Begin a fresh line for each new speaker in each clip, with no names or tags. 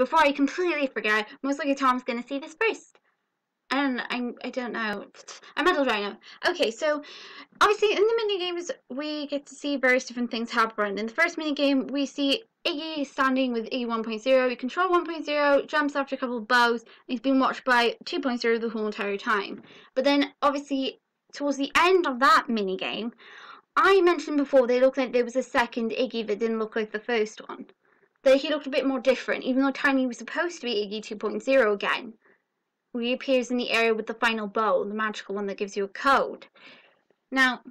before I completely forget, most likely Tom's gonna see this first. And I don't know. I'm metal right now. Okay, so obviously in the mini games we get to see various different things happen. In the first mini game we see Iggy standing with Iggy 1.0. You control 1.0, jumps after a couple of bows, and he's being watched by 2.0 the whole entire time. But then obviously towards the end of that mini game, I mentioned before they looked like there was a second Iggy that didn't look like the first one. That he looked a bit more different, even though Tiny was supposed to be Iggy 2.0 again. Reappears in the area with the final bow, the magical one that gives you a code. Now,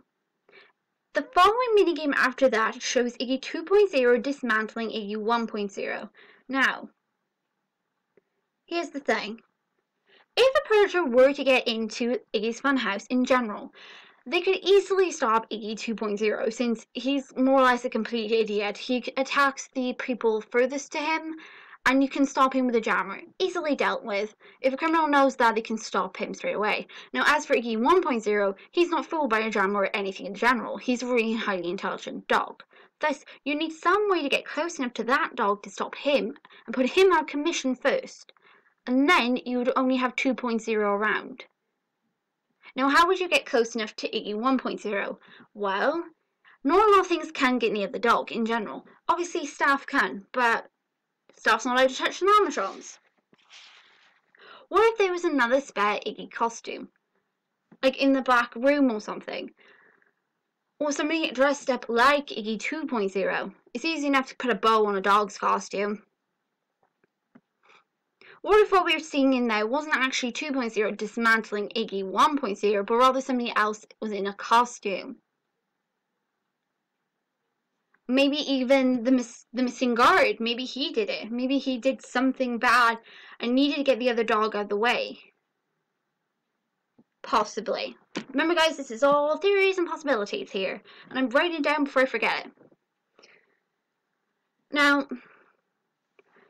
the following minigame after that shows Iggy 2.0 dismantling Iggy 1.0. Now, here's the thing. If a predator were to get into Iggy's Funhouse in general, they could easily stop Iggy 2.0 since he's more or less a complete idiot. He attacks the people furthest to him, and you can stop him with a jammer. Easily dealt with. If a criminal knows that, they can stop him straight away. Now, as for Iggy 1.0, he's not fooled by a jammer or anything in general. He's a really highly intelligent dog. Thus, you need some way to get close enough to that dog to stop him and put him out of commission first. And then you would only have 2.0 around. Now, how would you get close enough to Iggy 1.0? Well, normal things can get near the dog in general. Obviously, staff can, but staff's not allowed to touch the animatrons. What if there was another spare Iggy costume? Like in the back room or something? Or somebody dressed up like Iggy 2.0? It's easy enough to put a bow on a dog's costume. What if what we were seeing in there wasn't actually 2.0 dismantling Iggy 1.0, but rather somebody else was in a costume? Maybe even the missing guard, maybe he did it. Maybe he did something bad and needed to get the other dog out of the way. Possibly. Remember guys, this is all theories and possibilities here, and I'm writing it down before I forget it. Now,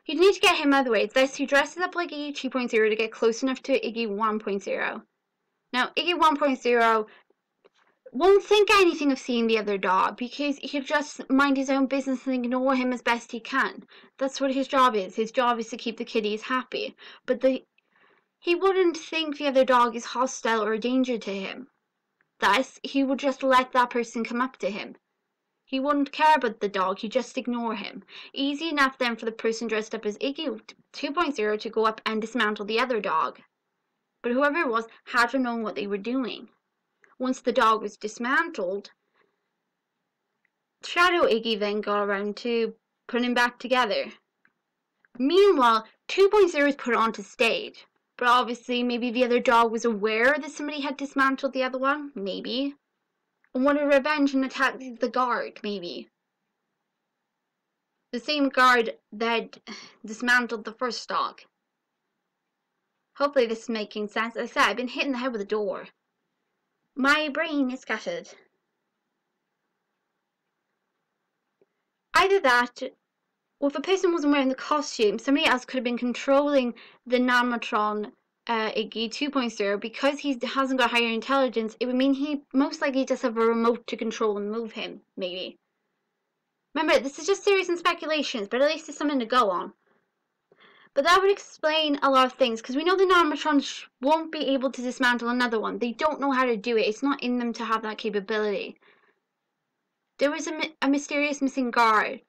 you need to get him out of the way. Thus, he dresses up like Iggy 2.0 to get close enough to Iggy 1.0. Now, Iggy 1.0 won't think anything of seeing the other dog because he'll just mind his own business and ignore him as best he can. That's what his job is. His job is to keep the kitties happy. But he wouldn't think the other dog is hostile or a danger to him. Thus, he would just let that person come up to him. He wouldn't care about the dog, he'd just ignore him. Easy enough then for the person dressed up as Iggy 2.0 to go up and dismantle the other dog. But whoever it was had to know what they were doing. Once the dog was dismantled, Shadow Iggy then got around to putting him back together. Meanwhile, 2.0 is put onto stage. But obviously, maybe the other dog was aware that somebody had dismantled the other one. Maybe. And wanted revenge and attacked the guard, maybe. The same guard that dismantled the first dog. Hopefully this is making sense. As I said, I've been hitting the head with a door. My brain is scattered. Either that, or if a person wasn't wearing the costume, somebody else could have been controlling the animatron Iggy 2.0. Because he hasn't got higher intelligence, it would mean he most likely does have a remote to control and move him, maybe. Remember, this is just theories and speculations, but at least it's something to go on. But that would explain a lot of things, because we know the animatrons won't be able to dismantle another one. They don't know how to do it. It's not in them to have that capability. There was a mysterious missing guard.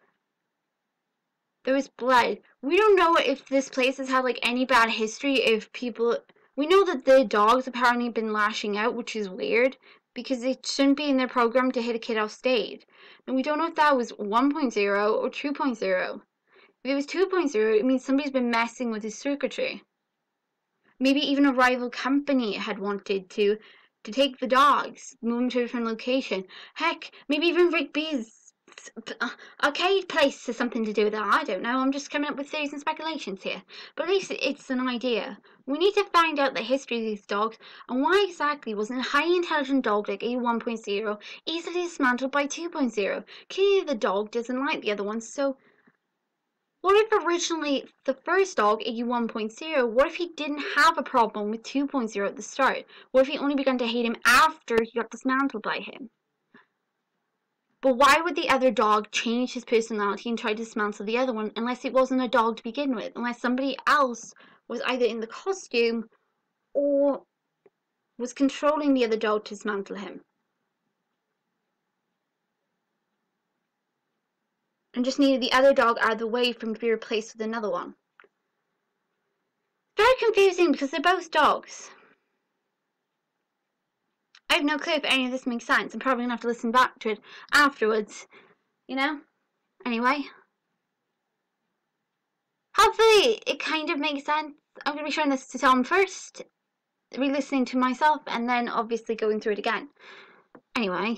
There was blood. We don't know if this place has had like any bad history, if people... We know that the dogs apparently have been lashing out, which is weird, because it shouldn't be in their program to hit a kid off stage. And we don't know if that was 1.0 or 2.0. If it was 2.0, it means somebody's been messing with his circuitry. Maybe even a rival company had wanted to take the dogs, move them to a different location. Heck, maybe even Rigby's arcade place has something to do with that. I don't know. I'm just coming up with theories and speculations here. But at least it's an idea. We need to find out the history of these dogs and why exactly wasn't a highly intelligent dog like a 1.0 easily dismantled by 2.0. Clearly the dog doesn't like the other one, so... What if originally the first dog, Iggy 1.0, what if he didn't have a problem with 2.0 at the start? What if he only began to hate him after he got dismantled by him? But why would the other dog change his personality and try to dismantle the other one unless it wasn't a dog to begin with? Unless somebody else was either in the costume or was controlling the other dog to dismantle him. And just needed the other dog out of the way for him to be replaced with another one. Very confusing because they're both dogs. I have no clue if any of this makes sense. I'm probably going to have to listen back to it afterwards. You know? Anyway. Hopefully it kind of makes sense. I'm going to be showing this to Tom first, re-listening to myself, and then obviously going through it again. Anyway.